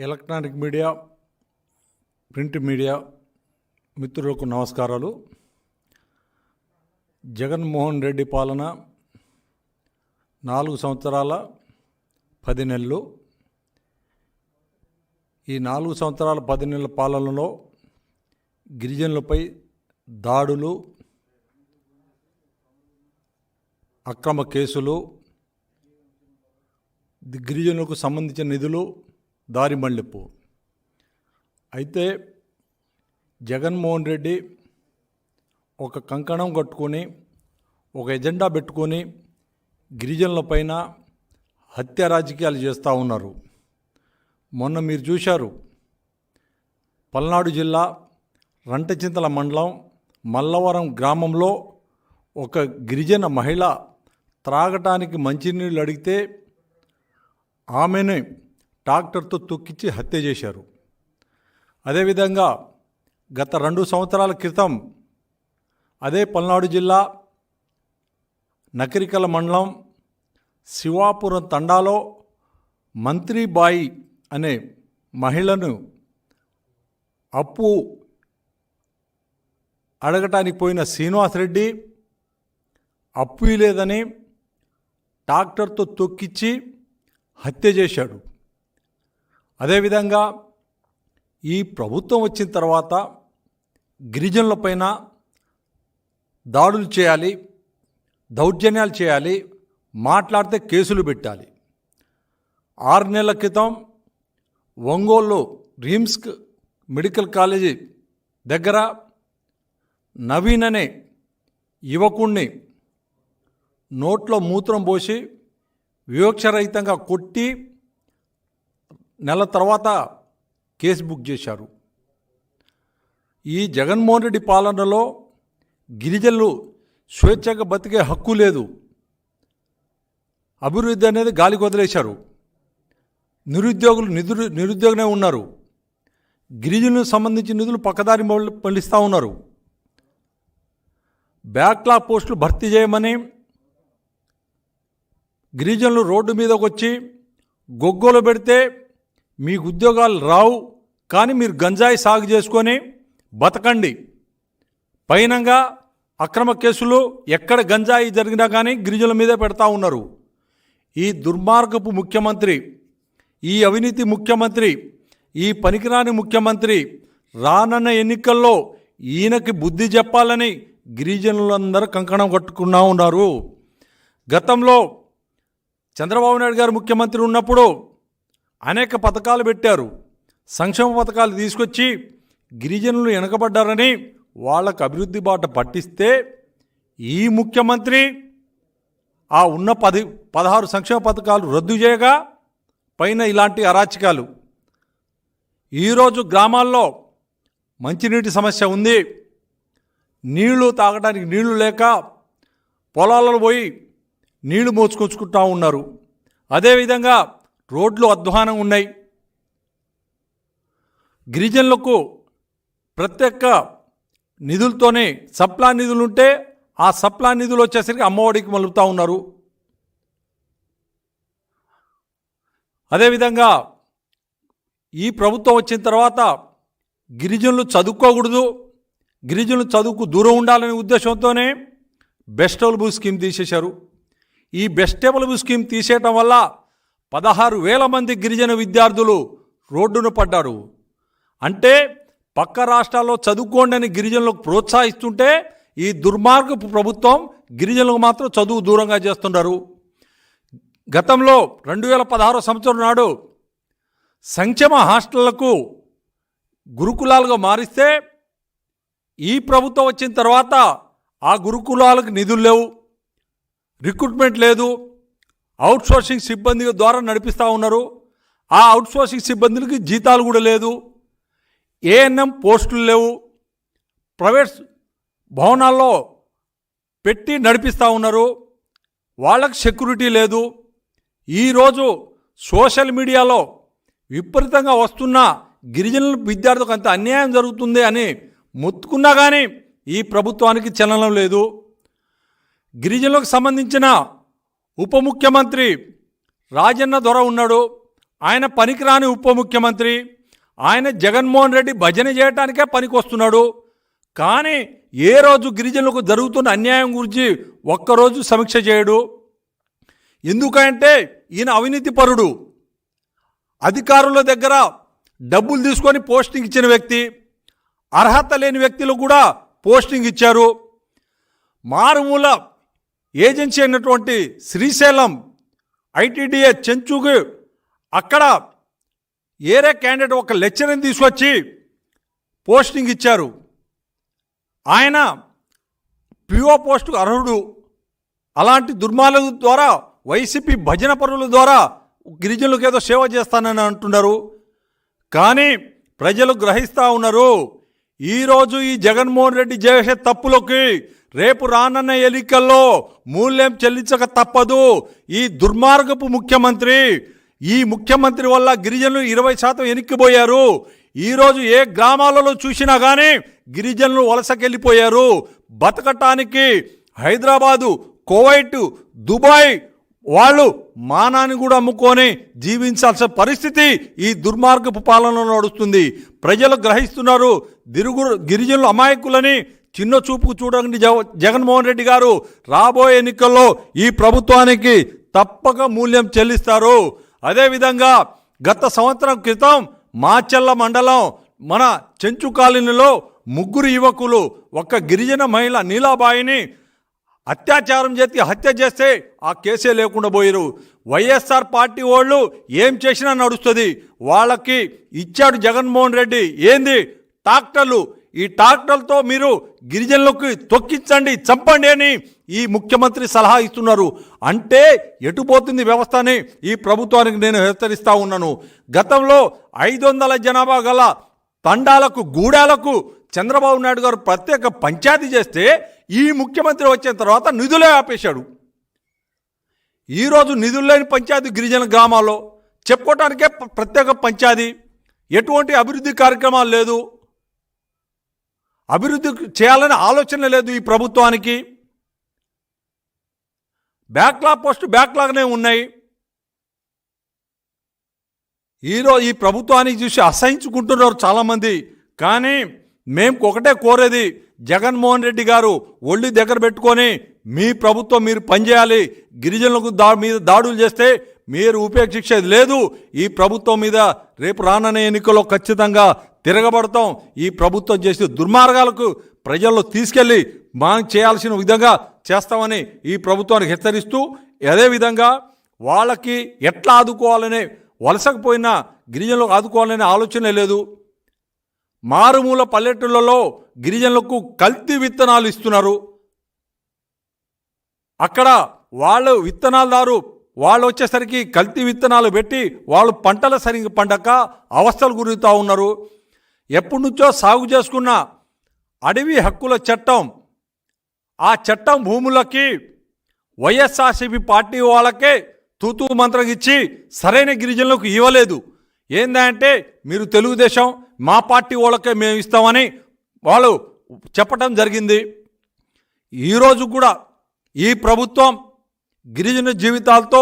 Electronic media, print media మిత్రులకు నమస్కారాలు. జగన్మోహన్ రెడ్డి పాలన 4 సంవత్సరాల 10 నెలలు. ఈ 4 సంవత్సరాల 10 నెలల పాలనలో గిరిజనులపై దాడులు, అక్రమ కేసులు, గిరిజనులకు సంబంధించిన నిధులు దారి మళ్లింపు. అయితే జగన్మోహన్ రెడ్డి ఒక కంకణం కట్టుకొని, ఒక ఎజెండా పెట్టుకొని గిరిజనులపైన హత్య రాజకీయాలు చేస్తూ ఉన్నారు. మొన్న మీరు చూశారు, పల్నాడు జిల్లా రంటచింతల మండలం మల్లవరం గ్రామంలో ఒక గిరిజన మహిళ త్రాగటానికి మంచినీళ్ళు అడిగితే ఆమెను ట్రాక్టర్తో తొక్కించి హత్య చేశారు. అదేవిధంగా గత 2 సంవత్సరాల క్రితం అదే పల్నాడు జిల్లా నకరికల మండలం శివాపురం తండాలో మంత్రిబాయి అనే మహిళను అప్పు అడగటానికి పోయిన శ్రీనివాసరెడ్డి అప్పు లేదని ట్రాక్టర్తో తొక్కించి హత్య చేశాడు. అదేవిధంగా ఈ ప్రభుత్వం వచ్చిన తర్వాత గిరిజనులపైన దాడులు చేయాలి, దౌర్జన్యాలు చేయాలి, మాట్లాడితే కేసులు పెట్టాలి. 6 నెలల క్రితం ఒంగోలు రిమ్స్ మెడికల్ కాలేజీ దగ్గర నవీన్ అనే యువకుణ్ణి నోట్లో మూత్రం పోసి వివక్షరహితంగా కొట్టి నెల తర్వాత కేసు బుక్ చేశారు. ఈ జగన్మోహన్ రెడ్డి పాలనలో గిరిజనులు స్వేచ్ఛగా బతికే హక్కు లేదు. అభివృద్ధి అనేది గాలికి వదిలేశారు. నిరుద్యోగులు నిరుద్యోగమే ఉన్నారు. గిరిజనులకు సంబంధించిన నిధులు పక్కదారి మళ్లిస్తూ ఉన్నారు. బ్యాక్లాగ్ పోస్టులు భర్తీ చేయమని గిరిజనులు రోడ్డు మీదకి వచ్చి గొగ్గోలు పెడితే మీకు ఉద్యోగాలు రావు, కానీ మీరు గంజాయి సాగు చేసుకొని బతకండి. పైనంగా అక్రమ కేసులు ఎక్కడ గంజాయి జరిగినా కానీ గిరిజనుల మీదే పెడతా ఉన్నారు. ఈ దుర్మార్గపు ముఖ్యమంత్రి, ఈ అవినీతి ముఖ్యమంత్రి, ఈ పనికిరాని ముఖ్యమంత్రి రానున్న ఎన్నికల్లో ఈయనకి బుద్ధి చెప్పాలని గిరిజనులందరూ కంకణం కట్టుకున్నా ఉన్నారు. గతంలో చంద్రబాబు నాయుడు గారు ముఖ్యమంత్రి ఉన్నప్పుడు అనేక పథకాలు పెట్టారు. సంక్షేమ పథకాలు తీసుకొచ్చి గిరిజనులు వెనకబడ్డారని వాళ్ళకు అభివృద్ధి బాట పట్టిస్తే ఈ ముఖ్యమంత్రి ఆ ఉన్న 16 సంక్షేమ పథకాలు రద్దు చేయగా పైన ఇలాంటి అరాచకాలు. ఈరోజు గ్రామాల్లో మంచినీటి సమస్య ఉంది. నీళ్లు తాగడానికి నీళ్లు లేక పొలాలలో పోయి నీళ్లు మోసుకొచ్చుకుంటూ ఉన్నారు. అదేవిధంగా రోడ్లు అధ్వానం ఉన్నాయి. గిరిజనులకు ప్రత్యేక నిధులతోనే సప్లా నిధులు ఉంటే ఆ సప్లా నిధులు వచ్చేసరికి అమ్మఒడికి మలుపుతూ ఉన్నారు. అదేవిధంగా ఈ ప్రభుత్వం వచ్చిన తర్వాత గిరిజనులు చదువుకోకూడదు, గిరిజనులు చదువుకు దూరం ఉండాలనే ఉద్దేశంతోనే బెస్ట్ అవైలబుల్ స్కీమ్ తీసేశారు. ఈ బెస్ట్ అవైలబుల్ స్కీమ్ తీసేయటం వల్ల 16,000 మంది గిరిజన విద్యార్థులు రోడ్డున పడ్డారు. అంటే పక్క రాష్ట్రాల్లో చదువుకోండి అని గిరిజనులకు ప్రోత్సహిస్తుంటే ఈ దుర్మార్గపు ప్రభుత్వం గిరిజనులకు మాత్రం చదువు దూరంగా చేస్తున్నారు. గతంలో 2016 సంవత్సరం నాడు సంక్షేమ హాస్టళ్లకు గురుకులాలుగా మారిస్తే ఈ ప్రభుత్వం వచ్చిన తర్వాత ఆ గురుకులాలకు నిధులు లేవు, రిక్రూట్మెంట్ లేదు, అవుట్సోర్సింగ్ సిబ్బంది ద్వారా నడిపిస్తూ ఉన్నారు. ఆ అవుట్సోర్సింగ్ సిబ్బందులకి జీతాలు కూడా లేదు, ఏఎన్ఎం పోస్టులు లేవు, ప్రైవేట్ భవనాల్లో పెట్టి నడిపిస్తూ ఉన్నారు, వాళ్ళకి సెక్యూరిటీ లేదు. ఈరోజు సోషల్ మీడియాలో విపరీతంగా వస్తున్న గిరిజనుల విద్యార్థులకు అంత అన్యాయం జరుగుతుంది అని మొత్తుకున్నా కానీ ఈ ప్రభుత్వానికి చలనం లేదు. గిరిజనులకు సంబంధించిన ఉప ముఖ్యమంత్రి రాజన్న దొర ఉన్నాడు, ఆయన పనికిరాని ఉప ముఖ్యమంత్రి, ఆయన జగన్మోహన్ రెడ్డి భజన చేయడానికే పనికొస్తున్నాడు. కానీ ఏ రోజు గిరిజనులకు జరుగుతున్న అన్యాయం గురించి ఒక్కరోజు సమీక్ష చేయడు. ఎందుకంటే ఈయన అవినీతిపరుడు, అధికారుల దగ్గర డబ్బులు తీసుకొని పోస్టింగ్ ఇచ్చిన వ్యక్తి, అర్హత లేని వ్యక్తులకు కూడా పోస్టింగ్ ఇచ్చారు. మారుమూల ఏజెన్సీ అయినటువంటి శ్రీశైలం ఐటీడీఏ చెంచుకు అక్కడ ఏరే క్యాండిడేట్ ఒక లెక్చరర్ని తీసుకొచ్చి పోస్టింగ్ ఇచ్చారు. ఆయన పిఓ పోస్టుకు అర్హుడు. అలాంటి దుర్మార్గుల ద్వారా, వైసీపీ భజన పరుల ద్వారా గిరిజనులకు ఏదో సేవ చేస్తానని అంటున్నారు. కానీ ప్రజలు గ్రహిస్తూ ఉన్నారు. ఈరోజు ఈ జగన్మోహన్ రెడ్డి చేసే తప్పులకి రేపు రానున్న ఎన్నికల్లో మూల్యం చెల్లించక తప్పదు. ఈ దుర్మార్గపు ముఖ్యమంత్రి, ఈ ముఖ్యమంత్రి వల్ల గిరిజనులు 20% వెనక్కిపోయారు. ఈరోజు ఏ గ్రామాలలో చూసినా కానీ గిరిజనులు వలసకెళ్ళిపోయారు. బతకటానికి హైదరాబాదు, కువైట్, దుబాయ్ వాళ్ళు మానాన్ని కూడా అమ్ముకొని జీవించాల్సిన పరిస్థితి ఈ దుర్మార్గపు పాలనలో నడుస్తుంది. ప్రజలు గ్రహిస్తున్నారు. గిరిజనులు అమాయకులని చిన్న చూపుకు చూడండి. జగన్మోహన్ రెడ్డి గారు రాబోయే ఎన్నికల్లో ఈ ప్రభుత్వానికి తప్పక మూల్యం చెల్లిస్తారు. అదేవిధంగా గత సంవత్సరం క్రితం మాచెల్ల మండలం మన చెంచు కాలనీలో 3 యువకులు ఒక గిరిజన మహిళ నీలాబాయిని అత్యాచారం చేసి హత్య చేస్తే ఆ కేసే లేకుండా పోయారు. వైఎస్ఆర్ పార్టీ వాళ్ళు ఏం చేసినా నడుస్తుంది. వాళ్ళకి ఇచ్చాడు జగన్మోహన్ రెడ్డి ఏంది ట్రాక్టర్లు. ఈ ట్రాక్టర్లతో మీరు గిరిజనులకు తొక్కించండి, చంపండి అని ఈ ముఖ్యమంత్రి సలహా ఇస్తున్నారు. అంటే ఎటుపోతుంది వ్యవస్థ అని ఈ ప్రభుత్వానికి నేను హెచ్చరిస్తూ ఉన్నాను. గతంలో 500 జనాభా గల తండాలకు, గూడాలకు చంద్రబాబు నాయుడు గారు ప్రత్యేక పంచాయతీ చేస్తే ఈ ముఖ్యమంత్రి వచ్చిన తర్వాత నిధులే ఆపేశాడు. ఈరోజు నిధులు లేని పంచాయతీ గిరిజన గ్రామాల్లో చెప్పుకోవటానికే ప్రత్యేక పంచాయతీ. ఎటువంటి అభివృద్ధి కార్యక్రమాలు లేదు, అభివృద్ధి చేయాలనే ఆలోచన లేదు ఈ ప్రభుత్వానికి. బ్యాక్లాగ్ పోస్టు బ్యాక్లాగ్నే ఉన్నాయి. ఈరోజు ఈ ప్రభుత్వానికి చూసి అసహించుకుంటున్నారు చాలామంది. కానీ మేము ఒకటే కోరేది, జగన్మోహన్ రెడ్డి గారు ఒళ్ళు దగ్గర పెట్టుకొని మీ ప్రభుత్వం మీరు పనిచేయాలి. గిరిజనులకు మీద దాడులు చేస్తే మీరు ఉపేక్షించేది లేదు. ఈ ప్రభుత్వం మీద రేపు రానున్న ఎన్నికల్లో ఖచ్చితంగా తిరగబడతాం. ఈ ప్రభుత్వం చేసే దుర్మార్గాలకు ప్రజల్లో తీసుకెళ్ళి మనం చేయాల్సిన విధంగా చేస్తామని ఈ ప్రభుత్వానికి హెచ్చరిస్తూ, అదేవిధంగా వాళ్ళకి ఎట్లా ఆదుకోవాలనే, వలసకపోయినా గిరిజనులకు ఆదుకోవాలనే ఆలోచనే లేదు. మారుమూల పల్లెటూళ్ళలో గిరిజనులకు కల్తీ విత్తనాలు ఇస్తున్నారు. అక్కడ వాళ్ళు విత్తనాలదారు వాళ్ళు వచ్చేసరికి కల్తీ విత్తనాలు పెట్టి వాళ్ళు పంటలు సరిగ్గా పండక అవస్థలు గురవుతూ ఉన్నారు. ఎప్పటి నుంచో సాగు చేసుకున్న అడవి హక్కుల చట్టం, ఆ చట్టం భూములకి వైఎస్ఆర్సీపీ పార్టీ వాళ్ళకే తూతూ మంత్రం ఇచ్చి సరైన గిరిజనులకు ఇవ్వలేదు. ఏందంటే మీరు తెలుగుదేశం మా పార్టీ వాళ్ళకే మేము ఇస్తామని వాళ్ళు చెప్పడం జరిగింది. ఈరోజు కూడా ఈ ప్రభుత్వం గిరిజన జీవితాలతో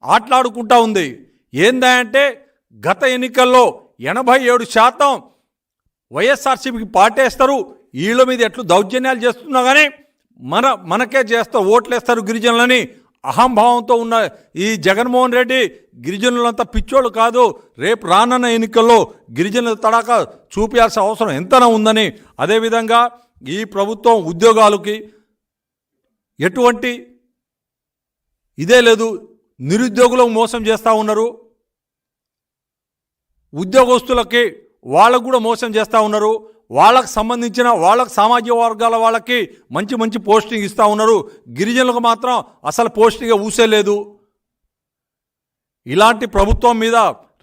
ఆటలాడుకుంటూ ఉంది. ఏందంటే గత ఎన్నికల్లో 87% వైఎస్ఆర్సీపీకి పాటేస్తారు. వీళ్ళ మీద ఎట్లు దౌర్జన్యాలు చేస్తున్నా కానీ మనకే చేస్తారు, ఓట్లేస్తారు గిరిజనులని అహంభావంతో ఉన్న ఈ జగన్మోహన్ రెడ్డి గిరిజనులంతా పిచ్చోళ్ళు కాదు. రేపు రానున్న ఎన్నికల్లో గిరిజనుల తడాక చూపించాల్సిన అవసరం ఎంతనా ఉందని, అదేవిధంగా ఈ ప్రభుత్వం ఉద్యోగాలకి ఎటువంటి ఇదే లేదు. నిరుద్యోగులకు మోసం చేస్తూ ఉన్నారు. ఉద్యోగస్తులకి వాళ్ళకు కూడా మోసం చేస్తూ ఉన్నారు. వాళ్ళకు సంబంధించిన వాళ్ళకు సామాజిక వర్గాల వాళ్ళకి మంచి మంచి పోస్టింగ్ ఇస్తూ ఉన్నారు. గిరిజనులకు మాత్రం అసలు పోస్టింగ్ ఊసేలేదు. ఇలాంటి ప్రభుత్వం మీద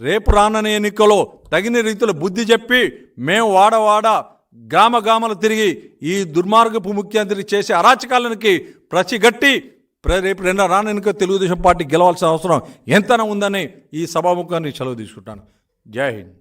రేపు రానున్న ఎన్నికల్లో తగిన రీతిలో బుద్ధి చెప్పి మేము వాడవాడ గ్రామాలు తిరిగి ఈ దుర్మార్గపు ముఖ్యమంత్రి చేసే అరాచకాలనికి ప్రతిగట్టి రేపు రానున్న ఎన్నిక తెలుగుదేశం పార్టీ గెలవాల్సిన అవసరం ఎంతనా ఉందని ఈ సభాముఖాన్ని సెలవు తీసుకుంటాను. జై హింద్.